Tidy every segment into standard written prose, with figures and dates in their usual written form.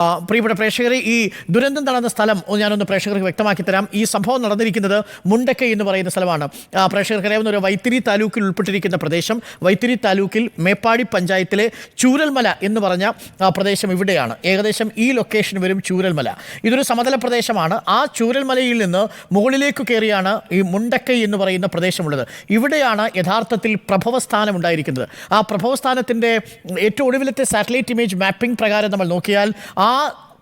പ്രിയപ്പെട്ട പ്രേക്ഷകരെ, ഈ ദുരന്തം നടന്ന സ്ഥലം ഞാനൊന്ന് പ്രേക്ഷകർക്ക് വ്യക്തമാക്കി തരാം. ഈ സംഭവം നടന്നിരിക്കുന്നത് മുണ്ടക്കൈ എന്ന് പറയുന്ന സ്ഥലമാണ്. പ്രേക്ഷകർക്കറിയാവുന്ന ഒരു വൈത്തിരി താലൂക്കിൽ ഉൾപ്പെട്ടിരിക്കുന്ന പ്രദേശം. വൈത്തിരി താലൂക്കിൽ മേപ്പാടി പഞ്ചായത്തിലെ ചൂരൽമല എന്ന് പറഞ്ഞ പ്രദേശം ഇവിടെയാണ്. ഏകദേശം ഈ ലൊക്കേഷൻ വരും ചൂരൽമല. ഇതൊരു സമതല പ്രദേശമാണ്. ആ ചൂരൽമലയിൽ നിന്ന് മുകളിലേക്ക് കയറിയാണ് ഈ മുണ്ടക്കൈ എന്ന് പറയുന്ന പ്രദേശമുള്ളത്. ഇവിടെയാണ് യഥാർത്ഥത്തിൽ പ്രഭവസ്ഥാനം ഉണ്ടായിരിക്കുന്നത്. ആ പ്രഭവസ്ഥാനത്തിൻ്റെ ഏറ്റവും ഒടുവിലത്തെ സാറ്റലൈറ്റ് ഇമേജ് മാപ്പിംഗ് പ്രകാരം നമ്മൾ നോക്കിയാൽ ആ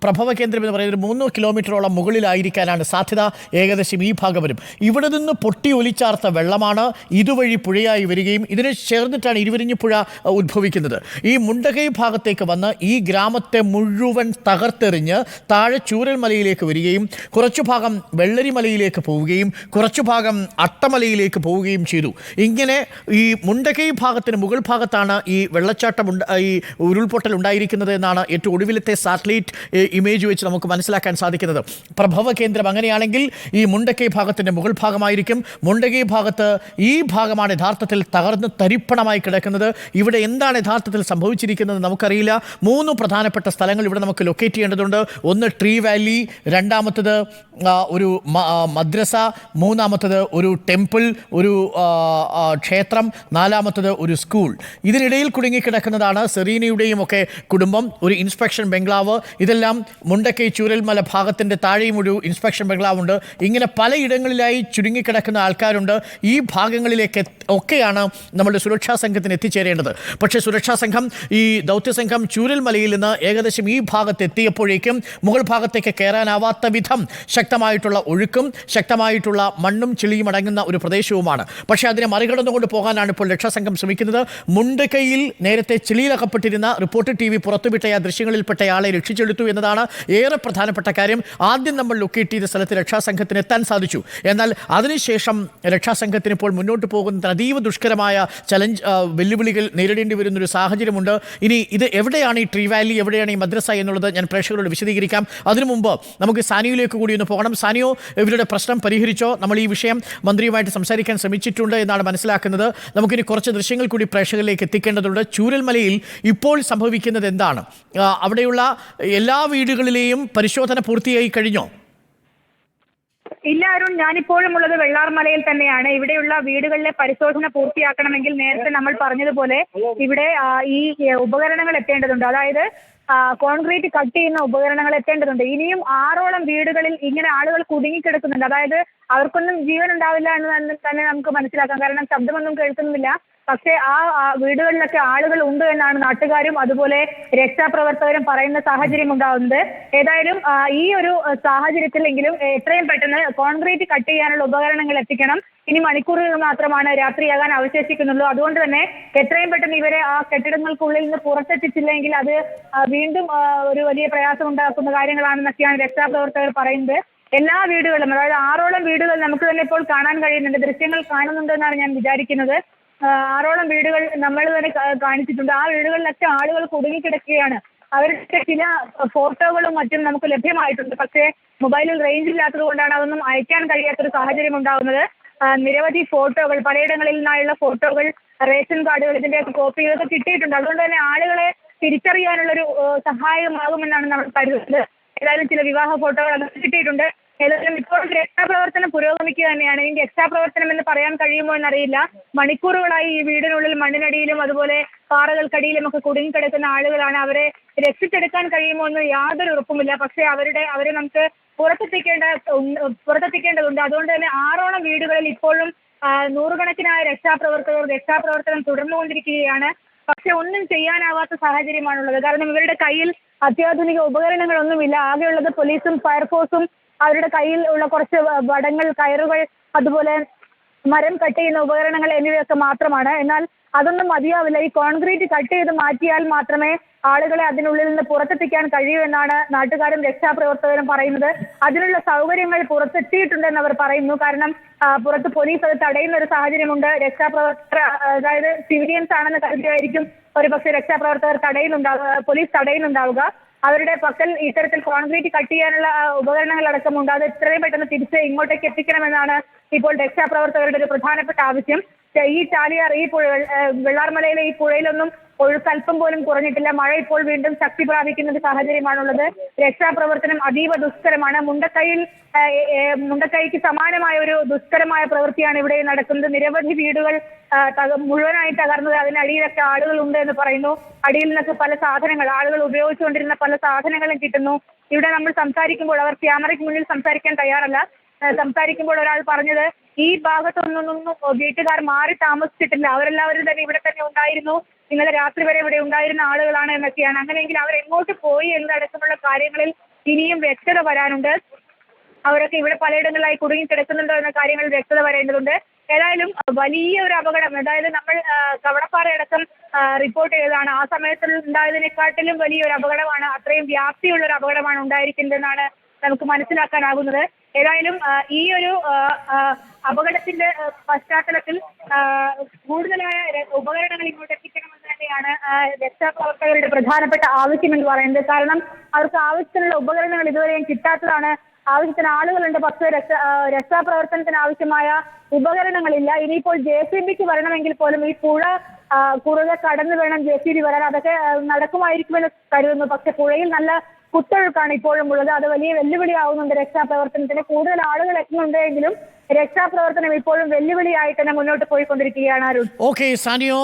പ്രഭവ കേന്ദ്രം എന്ന് പറയുന്നത് 3 കിലോമീറ്ററോളം മുകളിലായിരിക്കാനാണ് സാധ്യത. ഏകദേശം ഈ ഭാഗം വരും. ഇവിടെ നിന്ന് പൊട്ടി ഒലിച്ചാർത്ത വെള്ളമാണ് ഇതുവഴി പുഴയായി വരികയും ഇതിനെ ചേർന്നിട്ടാണ് ഇരുവരിഞ്ഞി പുഴ ഉദ്ഭവിക്കുന്നത്. ഈ മുണ്ടകൈ ഭാഗത്തേക്ക് വന്ന് ഈ ഗ്രാമത്തെ മുഴുവൻ തകർത്തെറിഞ്ഞ് താഴെ ചൂരൽമലയിലേക്ക് വരികയും കുറച്ചു ഭാഗം വെള്ളരിമലയിലേക്ക് പോവുകയും കുറച്ചു ഭാഗം അട്ടമലയിലേക്ക് പോവുകയും ചെയ്തു. ഇങ്ങനെ ഈ മുണ്ടകൈ ഭാഗത്തിന് മുകൾ ഭാഗത്താണ് ഈ വെള്ളച്ചാട്ടം ഈ ഉരുൾപൊട്ടൽ ഉണ്ടായിരിക്കുന്നത് എന്നാണ് ഏറ്റവും ഒടുവിലത്തെ സാറ്റലൈറ്റ് ഇമേജ് വെച്ച് നമുക്ക് മനസ്സിലാക്കാൻ സാധിക്കുന്നത്. പ്രഭവ കേന്ദ്രം അങ്ങനെയാണെങ്കിൽ ഈ മുണ്ടക്കൈ ഭാഗത്തിൻ്റെ മുകൾ ഭാഗമായിരിക്കും. മുണ്ടക്കൈ ഭാഗത്ത് ഈ ഭാഗമാണ് യഥാർത്ഥത്തിൽ തകർന്ന് തരിപ്പണമായി കിടക്കുന്നത്. ഇവിടെ എന്താണ് യഥാർത്ഥത്തിൽ സംഭവിച്ചിരിക്കുന്നത് നമുക്കറിയില്ല. 3 പ്രധാനപ്പെട്ട സ്ഥലങ്ങൾ ഇവിടെ നമുക്ക് ലൊക്കേറ്റ് ചെയ്യേണ്ടതുണ്ട്. ഒന്ന് ട്രീ വാലി, രണ്ടാമത്തത് ഒരു മദ്രസ, മൂന്നാമത്തത് ഒരു ടെമ്പിൾ, ഒരു ക്ഷേത്രം, നാലാമത്തത് ഒരു സ്കൂൾ. ഇതിനിടയിൽ കുടുങ്ങിക്കിടക്കുന്നതാണ് സെറീനയുടെയും ഒക്കെ കുടുംബം, ഒരു ഇൻസ്പെക്ഷൻ ബംഗ്ലാവ്. ഇതെല്ലാം മുണ്ടക്കൈ ചൂരൽമല ഭാഗത്തിൻ്റെ താഴെയും ഒരു ഇൻസ്പെക്ഷൻ ബംഗ്ലാവുണ്ട്. ഇങ്ങനെ പലയിടങ്ങളിലായി ചുരുങ്ങിക്കിടക്കുന്ന ആൾക്കാരുണ്ട്. ഈ ഭാഗങ്ങളിലേക്ക് ഒക്കെയാണ് നമ്മുടെ സുരക്ഷാ സംഘത്തിന് എത്തിച്ചേരേണ്ടത്. പക്ഷേ സുരക്ഷാ സംഘം, ഈ ദൗത്യസംഘം ചൂരൽമലയിൽ നിന്ന് ഏകദേശം ഈ ഭാഗത്തെത്തിയപ്പോഴേക്കും മുകൾ ഭാഗത്തേക്ക് കയറാനാവാത്ത വിധം ശക്തമായിട്ടുള്ള ഒഴുക്കും ശക്തമായിട്ടുള്ള മണ്ണും ചെളിയും അടങ്ങുന്ന ഒരു പ്രദേശവുമാണ്. പക്ഷേ അതിനെ മറികടന്നുകൊണ്ട് പോകാനാണ് ഇപ്പോൾ രക്ഷാസംഘം ശ്രമിക്കുന്നത്. മുണ്ടക്കൈയിൽ നേരത്തെ ചെളിയിലകപ്പെട്ടിരുന്ന റിപ്പോർട്ടർ TV പുറത്തുവിട്ട ആ ദൃശ്യങ്ങളിൽപ്പെട്ടയാളെ രക്ഷിച്ചെടുത്തു എന്നതാണ് ഏറെ പ്രധാനപ്പെട്ട കാര്യം. ആദ്യം നമ്മൾ ലൊക്കേറ്റ് ചെയ്ത സ്ഥലത്ത് രക്ഷാസംഘത്തിന് എത്താൻ സാധിച്ചു. എന്നാൽ അതിനുശേഷം രക്ഷാസംഘത്തിന് ഇപ്പോൾ മുന്നോട്ട് പോകുന്ന അതീവ ദുഷ്കരമായ വെല്ലുവിളികൾ നേരിടേണ്ടി വരുന്നൊരു സാഹചര്യമുണ്ട്. ഇനി ഇത് എവിടെയാണ് ഈ ട്രീ വാലി, എവിടെയാണ് ഈ മദ്രസ എന്നുള്ളത് ഞാൻ പ്രേക്ഷകരോട് വിശദീകരിക്കാം. അതിനു മുമ്പ് നമുക്ക് സാനിയോയിലേക്ക് കൂടി ഒന്ന് പോകണം. സാനിയോ, ഇവരുടെ പ്രശ്നം പരിഹരിച്ചോ? നമ്മൾ ഈ വിഷയം മന്ത്രിയുമായിട്ട് സംസാരിക്കാൻ ശ്രമിച്ചിട്ടുണ്ട് എന്നാണ് മനസ്സിലാക്കുന്നത്. നമുക്കിനി കുറച്ച് ദൃശ്യങ്ങൾ കൂടി പ്രേക്ഷകരിലേക്ക് എത്തിക്കേണ്ടതുണ്ട്. ചൂരൽമലയിൽ ഇപ്പോൾ സംഭവിക്കുന്നത് എന്താണ്? അവിടെയുള്ള എല്ലാ വീടുകളിലെയും പരിശോധന പൂർത്തിയായി കഴിഞ്ഞോ? ഇല്ല അരുൺ, ഞാനിപ്പോഴും ഉള്ളത് വെള്ളാർമലയിൽ തന്നെയാണ്. ഇവിടെയുള്ള വീടുകളിലെ പരിശോധന പൂർത്തിയാക്കണമെങ്കിൽ നേരത്തെ നമ്മൾ പറഞ്ഞതുപോലെ ഇവിടെ ഈ ഉപകരണങ്ങൾ എത്തേണ്ടതുണ്ട്. അതായത് കോൺക്രീറ്റ് കട്ട് ചെയ്യുന്ന ഉപകരണങ്ങൾ എത്തേണ്ടതുണ്ട്. ഇനിയും 6ഓളം വീടുകളിൽ ഇങ്ങനെ ആളുകൾ കുടുങ്ങിക്കിടക്കുന്നുണ്ട്. അതായത് അവർക്കൊന്നും ജീവൻ ഉണ്ടാവില്ല എന്ന് തന്നെ നമുക്ക് മനസ്സിലാക്കാം. കാരണം ശബ്ദമൊന്നും കേൾക്കുന്നില്ല. പക്ഷേ ആ വീടുകളിലൊക്കെ ആളുകൾ ഉണ്ട് എന്നാണ് നാട്ടുകാരും അതുപോലെ രക്ഷാപ്രവർത്തകരും പറയുന്ന സാഹചര്യം ഉണ്ടാകുന്നത്. ഏതായാലും ഈ ഒരു സാഹചര്യത്തിലെങ്കിലും എത്രയും പെട്ടെന്ന് കോൺക്രീറ്റ് കട്ട് ചെയ്യാനുള്ള ഉപകരണങ്ങൾ എത്തിക്കണം. ഇനി മണിക്കൂറുകൾ മാത്രമാണ് രാത്രിയാകാൻ അവശേഷിക്കുന്നുള്ളൂ. അതുകൊണ്ട് തന്നെ എത്രയും പെട്ടെന്ന് ഇവരെ ആ കെട്ടിടങ്ങൾക്കുള്ളിൽ നിന്ന് പുറത്തെത്തിച്ചില്ലെങ്കിൽ അത് വീണ്ടും ഒരു വലിയ പ്രയാസം ഉണ്ടാക്കുന്ന കാര്യങ്ങളാണെന്നൊക്കെയാണ് രക്ഷാപ്രവർത്തകർ പറയുന്നത്. എല്ലാ വീടുകളും, അതായത് 6ഓളം വീടുകൾ നമുക്ക് തന്നെ ഇപ്പോൾ കാണാൻ കഴിയുന്നുണ്ട്. ദൃശ്യങ്ങൾ കാണുന്നുണ്ടെന്നാണ് ഞാൻ വിചാരിക്കുന്നത്. 6ഓളം വീടുകൾ നമ്മൾ തന്നെ കാണിച്ചിട്ടുണ്ട്. ആ വീടുകളിലൊക്കെ ആളുകൾ കുടുങ്ങിക്കിടക്കുകയാണ്. അവരുടെ ചില ഫോട്ടോകളും മറ്റും നമുക്ക് ലഭ്യമായിട്ടുണ്ട്. പക്ഷേ മൊബൈലിൽ റേഞ്ച് ഇല്ലാത്തത് കൊണ്ടാണ് അതൊന്നും അയക്കാൻ കഴിയാത്തൊരു സാഹചര്യം ഉണ്ടാകുന്നത്. നിരവധി ഫോട്ടോകൾ, പലയിടങ്ങളിൽ നിന്നായുള്ള ഫോട്ടോകൾ, റേഷൻ കാർഡുകൾ, ഇതിന്റെയൊക്കെ കോപ്പികളൊക്കെ കിട്ടിയിട്ടുണ്ട്. അതുകൊണ്ട് തന്നെ ആളുകളെ തിരിച്ചറിയാനുള്ളൊരു സഹായമാകുമെന്നാണ് നമ്മൾ കരുതുന്നത്. ഏതായാലും ചില വിവാഹ ഫോട്ടോകൾ അതൊക്കെ കിട്ടിയിട്ടുണ്ട്. ഏതായാലും ഇപ്പോഴും രക്ഷാപ്രവർത്തനം പുരോഗമിക്കുക തന്നെയാണ്. ഇനി രക്ഷാപ്രവർത്തനം എന്ന് പറയാൻ കഴിയുമോ എന്നറിയില്ല. മണിക്കൂറുകളായി ഈ വീടിനുള്ളിൽ മണ്ണിനടിയിലും അതുപോലെ പാറകൾക്കടിയിലും ഒക്കെ കുടുങ്ങിക്കിടക്കുന്ന ആളുകളാണ്. അവരെ രക്ഷിച്ചെടുക്കാൻ കഴിയുമോ എന്ന് യാതൊരു ഉറപ്പുമില്ല. പക്ഷേ അവരെ നമുക്ക് പുറത്തെത്തിക്കേണ്ടതുണ്ട്. അതുകൊണ്ട് തന്നെ 6ഓളം വീടുകളിൽ ഇപ്പോഴും നൂറുകണക്കിനായ രക്ഷാപ്രവർത്തനം തുടർന്നുകൊണ്ടിരിക്കുകയാണ്. പക്ഷെ ഒന്നും ചെയ്യാനാവാത്ത സാഹചര്യമാണുള്ളത്. കാരണം ഇവരുടെ കയ്യിൽ അത്യാധുനിക ഉപകരണങ്ങളൊന്നുമില്ല. ആകെയുള്ളത് പോലീസും ഫയർഫോഴ്സും അവരുടെ കയ്യിൽ ഉള്ള കുറച്ച് വടങ്ങൾ, കയറുകൾ, അതുപോലെ മരം കട്ട് ചെയ്യുന്ന ഉപകരണങ്ങൾ എന്നിവയൊക്കെ മാത്രമാണ്. എന്നാൽ അതൊന്നും മതിയാവില്ല. ഈ കോൺക്രീറ്റ് കട്ട് ചെയ്ത് മാറ്റിയാൽ മാത്രമേ ആളുകളെ അതിനുള്ളിൽ നിന്ന് പുറത്തെത്തിക്കാൻ കഴിയൂ എന്നാണ് നാട്ടുകാരും രക്ഷാപ്രവർത്തകരും പറയുന്നത്. അതിനുള്ള സൗകര്യങ്ങൾ പുറത്തെത്തിയിട്ടുണ്ടെന്ന് അവർ പറയുന്നു. കാരണം പുറത്ത് പോലീസ് അത് തടയുന്ന ഒരു സാഹചര്യമുണ്ട്. രക്ഷാപ്രവർത്തകർ, അതായത് സിവിലിയൻസ് ആണെന്ന് കരുതിയായിരിക്കും ഒരുപക്ഷെ രക്ഷാപ്രവർത്തകർ പോലീസ് തടയുന്നുണ്ടാവുക. അവരുടെ പക്കൽ ഇത്തരത്തിൽ കോൺക്രീറ്റ് കട്ട് ചെയ്യാനുള്ള ഉപകരണങ്ങൾ അടക്കമുണ്ട്. അത് എത്രയും പെട്ടെന്ന് തിരിച്ച് ഇങ്ങോട്ടേക്ക് എത്തിക്കണമെന്നാണ് ഇപ്പോൾ രക്ഷാപ്രവർത്തകരുടെ ഒരു പ്രധാനപ്പെട്ട ആവശ്യം. ഈ ചാലിയാർ, ഈ പുഴ, വെള്ളാർമലയിലെ ഈ പുഴയിലൊന്നും ഒഴുക്ക് അല്പം പോലും കുറഞ്ഞിട്ടില്ല. മഴ ഇപ്പോൾ വീണ്ടും ശക്തി പ്രാപിക്കുന്ന ഒരു സാഹചര്യമാണുള്ളത്. രക്ഷാപ്രവർത്തനം അതീവ ദുഷ്കരമാണ്. മുണ്ടക്കൈക്ക് സമാനമായ ഒരു ദുഷ്കരമായ പ്രവൃത്തിയാണ് ഇവിടെ നടക്കുന്നത്. നിരവധി വീടുകൾ മുഴുവനായി തകർന്നത്. അതിനടിയിലൊക്കെ ആളുകളുണ്ട് എന്ന് പറയുന്നു. അടിയിൽ നിന്നൊക്കെ പല സാധനങ്ങൾ, ആളുകൾ ഉപയോഗിച്ചുകൊണ്ടിരുന്ന പല സാധനങ്ങളും കിട്ടുന്നു. ഇവിടെ നമ്മൾ സംസാരിക്കുമ്പോൾ അവർ ക്യാമറയ്ക്ക് മുന്നിൽ സംസാരിക്കാൻ തയ്യാറല്ല. സംസാരിക്കുമ്പോൾ ഒരാൾ പറഞ്ഞത്, ഈ ഭാഗത്തൊന്നും വീട്ടുകാർ മാറി താമസിച്ചിട്ടില്ല, അവരെല്ലാവരും തന്നെ ഇവിടെ തന്നെ ഉണ്ടായിരുന്നു, ഇന്നലെ രാത്രി വരെ ഇവിടെ ഉണ്ടായിരുന്ന ആളുകളാണ് എന്നൊക്കെയാണ്. അങ്ങനെയെങ്കിൽ അവർ എങ്ങോട്ട് പോയി എന്നതടക്കമുള്ള കാര്യങ്ങളിൽ ഇനിയും വ്യക്തത വരാനുണ്ട്. അവരൊക്കെ ഇവിടെ പലയിടങ്ങളിലായി കുടുങ്ങിക്കിടക്കുന്നുണ്ടോ എന്ന കാര്യങ്ങളിൽ വ്യക്തത വരേണ്ടതുണ്ട്. ഏതായാലും വലിയ ഒരു അപകടം, അതായത് നമ്മൾ കവടപ്പാറയടക്കം റിപ്പോർട്ട് ചെയ്തതാണ്. ആ സമയത്ത് ഉണ്ടായതിനെക്കാട്ടിലും വലിയൊരു അപകടമാണ്, അത്രയും വ്യാപ്തിയുള്ള ഒരു അപകടമാണ് ഉണ്ടായിരിക്കുന്നതെന്നാണ് നമുക്ക് മനസ്സിലാക്കാനാകുന്നത്. ഏതായാലും ഈ ഒരു അപകടത്തിന്റെ പശ്ചാത്തലത്തിൽ കൂടുതലായ ഉപകരണങ്ങൾ ഇങ്ങോട്ട് എത്തിക്കണമെന്ന് തന്നെയാണ് രക്ഷാപ്രവർത്തകരുടെ പ്രധാനപ്പെട്ട ആവശ്യം എന്ന് പറയുന്നത്. കാരണം അവർക്ക് ആവശ്യത്തിനുള്ള ഉപകരണങ്ങൾ ഇതുവരെയും കിട്ടാത്തതാണ്. ആവശ്യത്തിന് ആളുകളുണ്ട്, പക്ഷേ രക്ഷാപ്രവർത്തനത്തിന് ആവശ്യമായ ഉപകരണങ്ങളില്ല. ഇനിയിപ്പോൾ JCBക്ക് വരണമെങ്കിൽ പോലും ഈ പുഴ കുറുകെ കടന്നു വേണം JCB വരാൻ. അതൊക്കെ നടക്കുമായിരിക്കുമെന്ന് കരുതുന്നു. പക്ഷെ പുഴയിൽ നല്ല കുത്തൊഴുക്കാണ് ഇപ്പോഴും ഉള്ളത്. അത് വലിയ വെല്ലുവിളിയാവുന്നുണ്ട് രക്ഷാപ്രവർത്തനത്തിന്. കൂടുതൽ ആളുകൾ എത്തുന്നുണ്ടെങ്കിലും രക്ഷാപ്രവർത്തനം ഇപ്പോഴും വെല്ലുവിളിയായിട്ട് തന്നെ മുന്നോട്ട് പോയിക്കൊണ്ടിരിക്കുകയാണ്. അരുൺ. ഓക്കെ സാനിയോ.